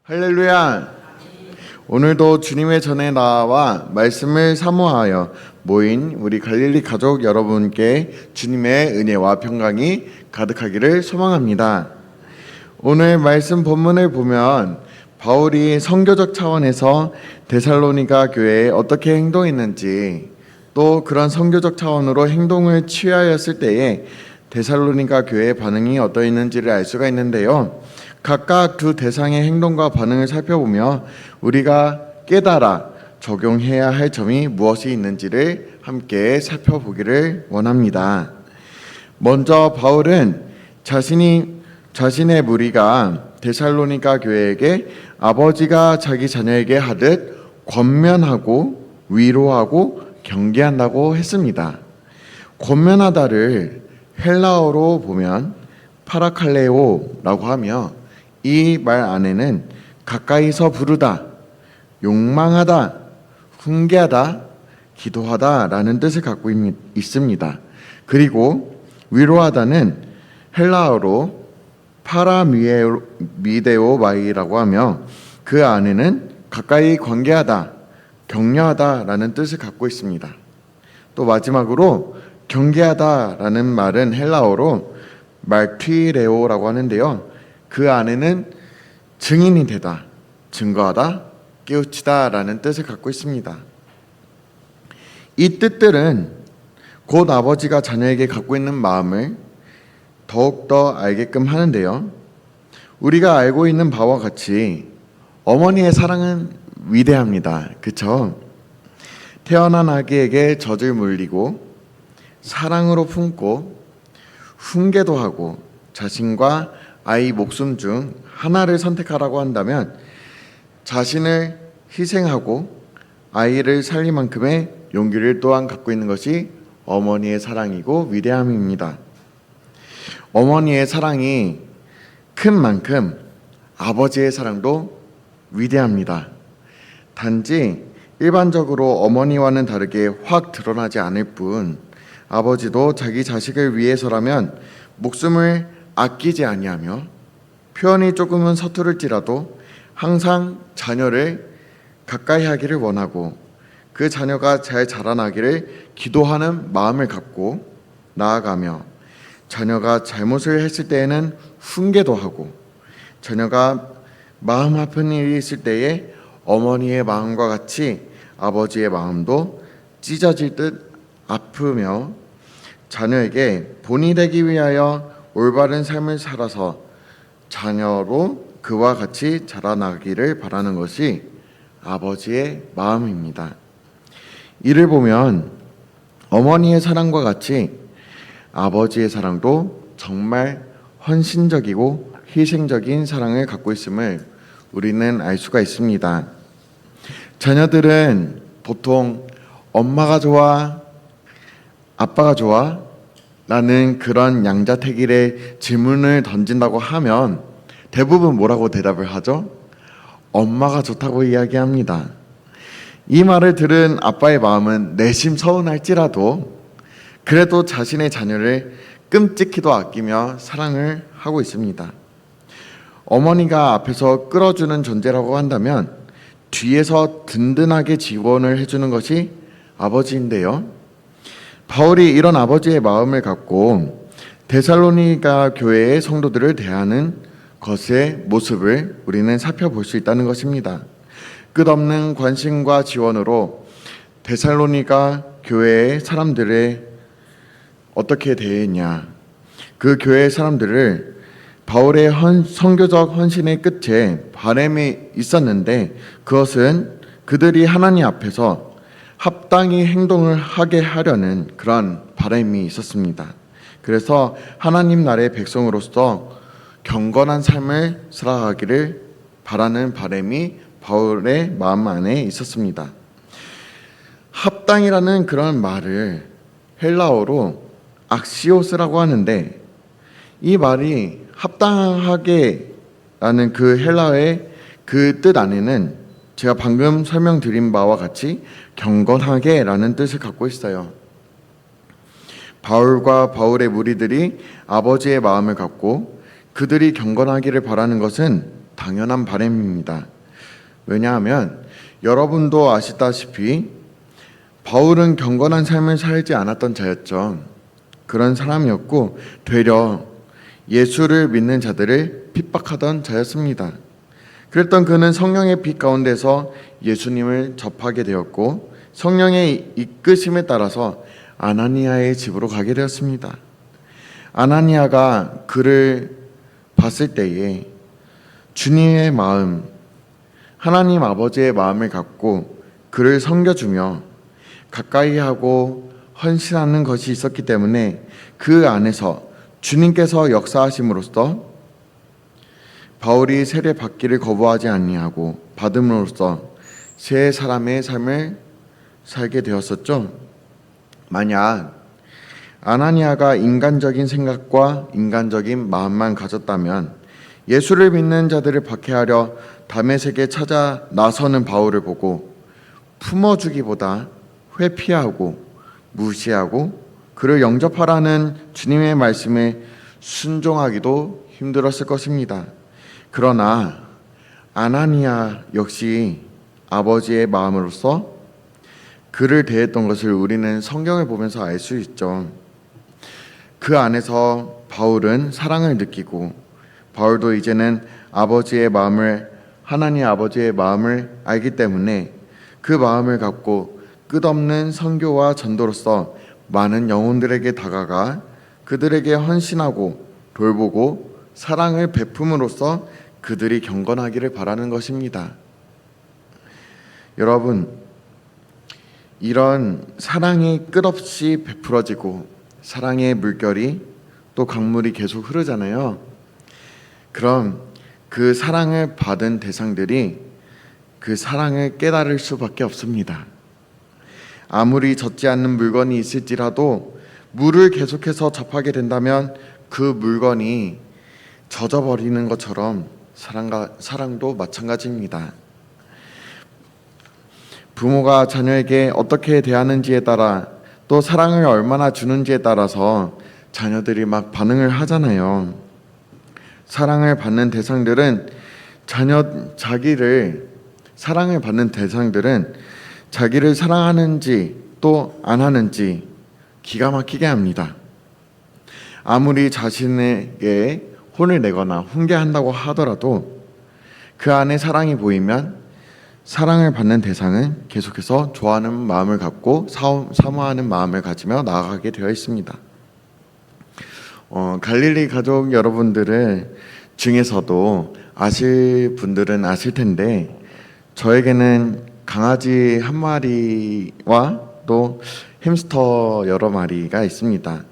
할렐루야! 오늘도 주님의 전에 나와 말씀을 사모하여 모인 우리 갈릴리 가족 여러분께 주님의 은혜와 평강이 가득하기를 소망합니다. 오늘 말씀 본문을 보면 바울이 선교적 차원에서 데살로니가 교회에 어떻게 행동했는지, 또 그런 선교적 차원으로 행동을 취하였을 때에 데살로니가 교회의 반응이 어떠했는지를 알 수가 있는데요. 각각 두 대상의 행동과 반응을 살펴보며 우리가 깨달아 적용해야 할 점이 무엇이 있는지를 함께 살펴보기를 원합니다. 먼저 바울은 자신의 무리가 데살로니가 교회에게 아버지가 자기 자녀에게 하듯 권면하고 위로하고 경계한다고 했습니다. 권면하다를 헬라어로 보면 파라칼레오라고 하며, 이 말 안에는 가까이서 부르다, 욕망하다, 훈계하다, 기도하다 라는 뜻을 갖고 있습니다. 그리고 위로하다는 헬라어로 파라미데오마이라고 하며, 그 안에는 가까이 관계하다, 격려하다 라는 뜻을 갖고 있습니다. 또 마지막으로 경계하다 라는 말은 헬라어로 말튀레오라고 하는데요, 그 안에는 증인이 되다, 증거하다, 깨우치다 라는 뜻을 갖고 있습니다. 이 뜻들은 곧 아버지가 자녀에게 갖고 있는 마음을 더욱더 알게끔 하는데요, 우리가 알고 있는 바와 같이 어머니의 사랑은 위대합니다. 그렇죠? 태어난 아기에게 젖을 물리고 사랑으로 품고 훈계도 하고 자신과 아이 목숨 중 하나를 선택하라고 한다면 자신을 희생하고 아이를 살릴 만큼의 용기를 또한 갖고 있는 것이 어머니의 사랑이고 위대함입니다. 어머니의 사랑이 큰 만큼 아버지의 사랑도 위대합니다. 단지 일반적으로 어머니와는 다르게 확 드러나지 않을 뿐, 아버지도 자기 자식을 위해서라면 목숨을 아끼지 아니하며 표현이 조금은 서투를지라도 항상 자녀를 가까이 하기를 원하고 그 자녀가 잘 자라나기를 기도하는 마음을 갖고 나아가며, 자녀가 잘못을 했을 때에는 훈계도 하고, 자녀가 마음 아픈 일이 있을 때에 어머니의 마음과 같이 아버지의 마음도 찢어질 듯 아프며 자녀에게 본이 되기 위하여 올바른 삶을 살아서 자녀로 그와 같이 자라나기를 바라는 것이 아버지의 마음입니다. 이를 보면 어머니의 사랑과 같이 아버지의 사랑도 정말 헌신적이고 희생적인 사랑을 갖고 있음을 우리는 알 수가 있습니다. 자녀들은 보통 엄마가 좋아, 아빠가 좋아? 라는 그런 양자택일의 질문을 던진다고 하면 대부분 뭐라고 대답을 하죠? 엄마가 좋다고 이야기합니다. 이 말을 들은 아빠의 마음은 내심 서운할지라도 그래도 자신의 자녀를 끔찍히도 아끼며 사랑을 하고 있습니다. 어머니가 앞에서 끌어주는 존재라고 한다면 뒤에서 든든하게 지원을 해주는 것이 아버지인데요, 바울이 이런 아버지의 마음을 갖고 데살로니가 교회의 성도들을 대하는 것의 모습을 우리는 살펴볼 수 있다는 것입니다. 끝없는 관심과 지원으로 데살로니가 교회의 사람들을 어떻게 대했냐, 그 교회의 사람들을 바울의 선교적 헌신의 끝에 바람이 있었는데, 그것은 그들이 하나님 앞에서 합당히 행동을 하게 하려는 그런 바람이 있었습니다. 그래서 하나님 나라의 백성으로서 경건한 삶을 살아가기를 바라는 바람이 바울의 마음 안에 있었습니다. 합당이라는 그런 말을 헬라어로 악시오스라고 하는데, 이 말이 합당하게 라는 그 헬라어의 그 뜻 안에는 제가 방금 설명드린 바와 같이 경건하게 라는 뜻을 갖고 있어요. 바울과 바울의 무리들이 아버지의 마음을 갖고 그들이 경건하기를 바라는 것은 당연한 바람입니다. 왜냐하면 여러분도 아시다시피 바울은 경건한 삶을 살지 않았던 자였죠. 그런 사람이었고 되려 예수를 믿는 자들을 핍박하던 자였습니다. 그랬던 그는 성령의 빛 가운데서 예수님을 접하게 되었고 성령의 이끄심에 따라서 아나니아의 집으로 가게 되었습니다. 아나니아가 그를 봤을 때에 주님의 마음, 하나님 아버지의 마음을 갖고 그를 섬겨주며 가까이 하고 헌신하는 것이 있었기 때문에 그 안에서 주님께서 역사하심으로써 바울이 세례 받기를 거부하지 아니하고 받음으로써 새 사람의 삶을 살게 되었었죠. 만약 아나니아가 인간적인 생각과 인간적인 마음만 가졌다면 예수를 믿는 자들을 박해하려 다메섹에 찾아 나서는 바울을 보고 품어주기보다 회피하고 무시하고 그를 영접하라는 주님의 말씀에 순종하기도 힘들었을 것입니다. 그러나 아나니아 역시 아버지의 마음으로서 그를 대했던 것을 우리는 성경을 보면서 알 수 있죠. 그 안에서 바울은 사랑을 느끼고 바울도 이제는 아버지의 마음을 하나님 아버지의 마음을 알기 때문에 그 마음을 갖고 끝없는 선교와 전도로서 많은 영혼들에게 다가가 그들에게 헌신하고 돌보고 사랑을 베품으로써 그들이 경건하기를 바라는 것입니다. 여러분, 이런 사랑이 끝없이 베풀어지고 사랑의 물결이 또 강물이 계속 흐르잖아요. 그럼 그 사랑을 받은 대상들이 그 사랑을 깨달을 수밖에 없습니다. 아무리 젖지 않는 물건이 있을지라도 물을 계속해서 접하게 된다면 그 물건이 젖어버리는 것처럼 사랑도 마찬가지입니다. 부모가 자녀에게 어떻게 대하는지에 따라 또 사랑을 얼마나 주는지에 따라서 자녀들이 막 반응을 하잖아요. 사랑을 받는 대상들은 사랑을 받는 대상들은 자기를 사랑하는지 또 안 하는지 기가 막히게 합니다. 아무리 자신에게 혼을 내거나 훈계한다고 하더라도 그 안에 사랑이 보이면 사랑을 받는 대상은 계속해서 좋아하는 마음을 갖고 사모하는 마음을 가지며 나아가게 되어 있습니다. 갈릴리 가족 여러분들을 중에서도 아실 분들은 아실 텐데 저에게는 강아지 한 마리와 또 햄스터 여러 마리가 있습니다.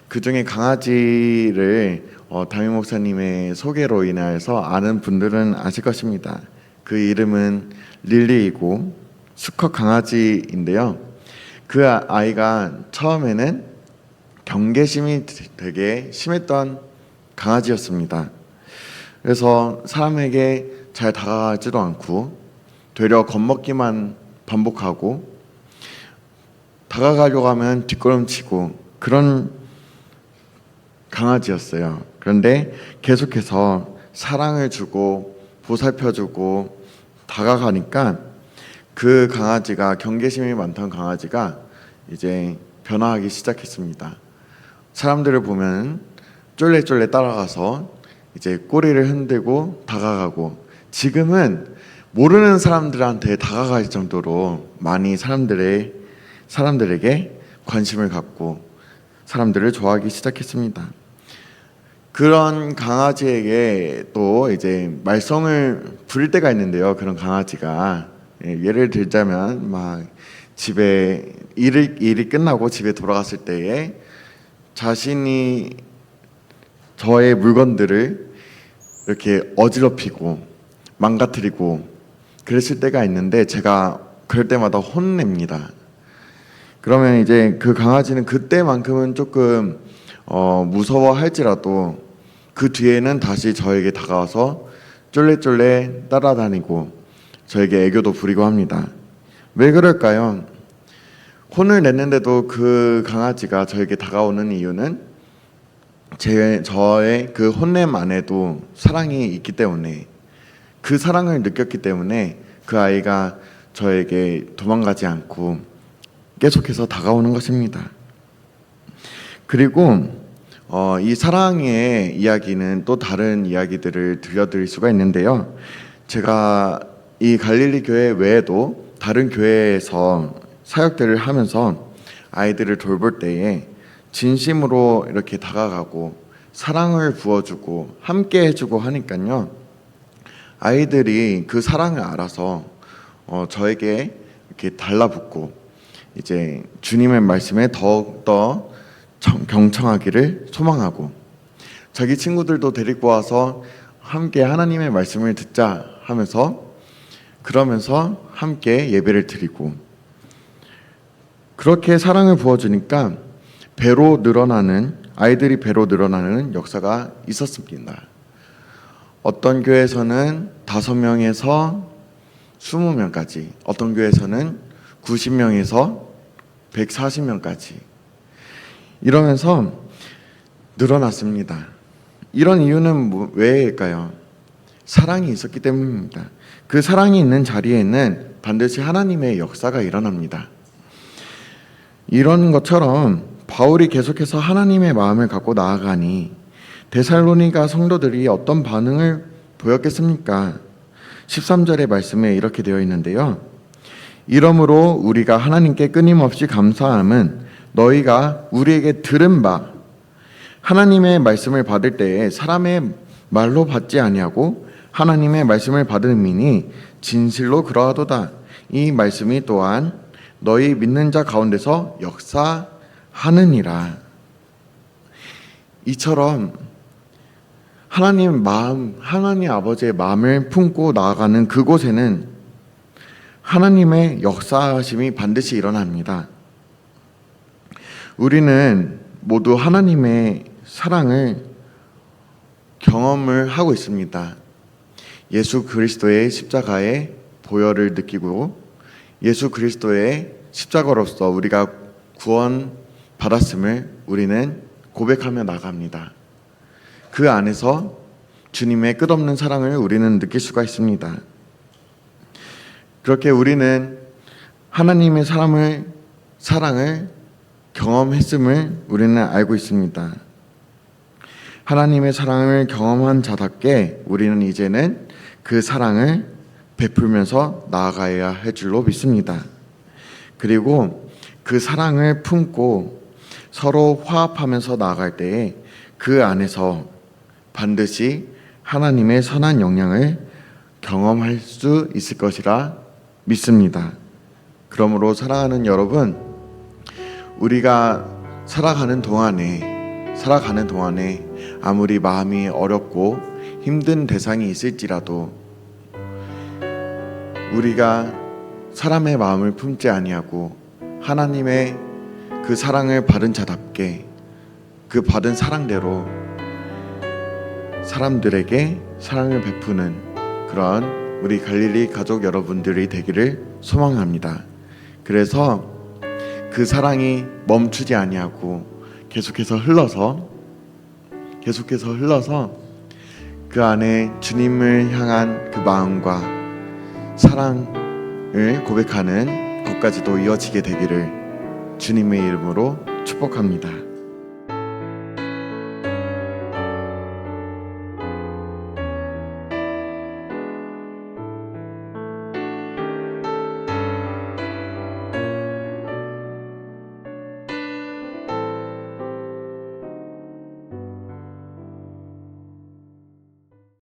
그 중에 강아지를 담임 목사님의 소개로 인하여서 아는 분들은 아실 것입니다. 그 이름은 릴리이고 수컷 강아지인데요. 그 아이가 처음에는 경계심이 되게 심했던 강아지였습니다. 그래서 사람에게 잘 다가가지도 않고 되려 겁먹기만 반복하고 다가가려고 하면 뒷걸음치고 그런 강아지였어요. 그런데 계속해서 사랑을 주고 보살펴주고 다가가니까 그 강아지가 경계심이 많던 강아지가 이제 변화하기 시작했습니다. 사람들을 보면 쫄래쫄래 따라가서 이제 꼬리를 흔들고 다가가고 지금은 모르는 사람들한테 다가갈 정도로 많이 사람들에게 관심을 갖고 사람들을 좋아하기 시작했습니다. 그런 강아지에게 또 이제 말썽을 부릴 때가 있는데요. 그런 강아지가 예를 들자면 막 집에 일이 끝나고 집에 돌아갔을 때에 자신이 저의 물건들을 이렇게 어지럽히고 망가뜨리고 그랬을 때가 있는데 제가 그럴 때마다 혼냅니다. 그러면 이제 그 강아지는 그때만큼은 조금 무서워할지라도 그 뒤에는 다시 저에게 다가와서 쫄래쫄래 따라다니고 저에게 애교도 부리고 합니다. 왜 그럴까요? 혼을 냈는데도 그 강아지가 저에게 다가오는 이유는 저의 그 혼냄 안에도 사랑이 있기 때문에 그 사랑을 느꼈기 때문에 그 아이가 저에게 도망가지 않고 계속해서 다가오는 것입니다. 그리고 이 사랑의 이야기는 또 다른 이야기들을 들려드릴 수가 있는데요. 제가 이 갈릴리 교회 외에도 다른 교회에서 사역들을 하면서 아이들을 돌볼 때에 진심으로 이렇게 다가가고 사랑을 부어주고 함께 해주고 하니까요, 아이들이 그 사랑을 알아서 저에게 이렇게 달라붙고 이제 주님의 말씀에 더욱더 경청하기를 소망하고, 자기 친구들도 데리고 와서 함께 하나님의 말씀을 듣자 하면서 그러면서 함께 예배를 드리고, 그렇게 사랑을 부어주니까 아이들이 배로 늘어나는 역사가 있었습니다. 어떤 교회에서는 5명에서 20명까지, 어떤 교회에서는 90명에서 140명까지 이러면서 늘어났습니다. 이런 이유는 왜일까요? 사랑이 있었기 때문입니다. 그 사랑이 있는 자리에는 반드시 하나님의 역사가 일어납니다. 이런 것처럼 바울이 계속해서 하나님의 마음을 갖고 나아가니 데살로니가 성도들이 어떤 반응을 보였겠습니까? 13절의 말씀에 이렇게 되어 있는데요. 이러므로 우리가 하나님께 끊임없이 감사함은 너희가 우리에게 들은 바, 하나님의 말씀을 받을 때에 사람의 말로 받지 아니하고 하나님의 말씀을 받음이니 진실로 그러하도다. 이 말씀이 또한 너희 믿는 자 가운데서 역사하느니라. 이처럼 하나님 아버지의 마음을 품고 나아가는 그곳에는 하나님의 역사하심이 반드시 일어납니다. 우리는 모두 하나님의 사랑을 경험을 하고 있습니다. 예수 그리스도의 십자가의 보혈을 느끼고 예수 그리스도의 십자가로서 우리가 구원 받았음을 우리는 고백하며 나갑니다. 그 안에서 주님의 끝없는 사랑을 우리는 느낄 수가 있습니다. 그렇게 우리는 하나님의 사랑을 경험했음을 우리는 알고 있습니다. 하나님의 사랑을 경험한 자답게 우리는 이제는 그 사랑을 베풀면서 나아가야 할 줄로 믿습니다. 그리고 그 사랑을 품고 서로 화합하면서 나아갈 때에 그 안에서 반드시 하나님의 선한 영향을 경험할 수 있을 것이라 믿습니다. 그러므로 사랑하는 여러분, 우리가 살아가는 동안에 아무리 마음이 어렵고 힘든 대상이 있을지라도 우리가 사람의 마음을 품지 아니하고 하나님의 그 사랑을 받은 자답게 그 받은 사랑대로 사람들에게 사랑을 베푸는 그런 우리 갈릴리 가족 여러분들이 되기를 소망합니다. 그래서 그 사랑이 멈추지 아니하고 계속해서 흘러서 그 안에 주님을 향한 그 마음과 사랑을 고백하는 것까지도 이어지게 되기를 주님의 이름으로 축복합니다.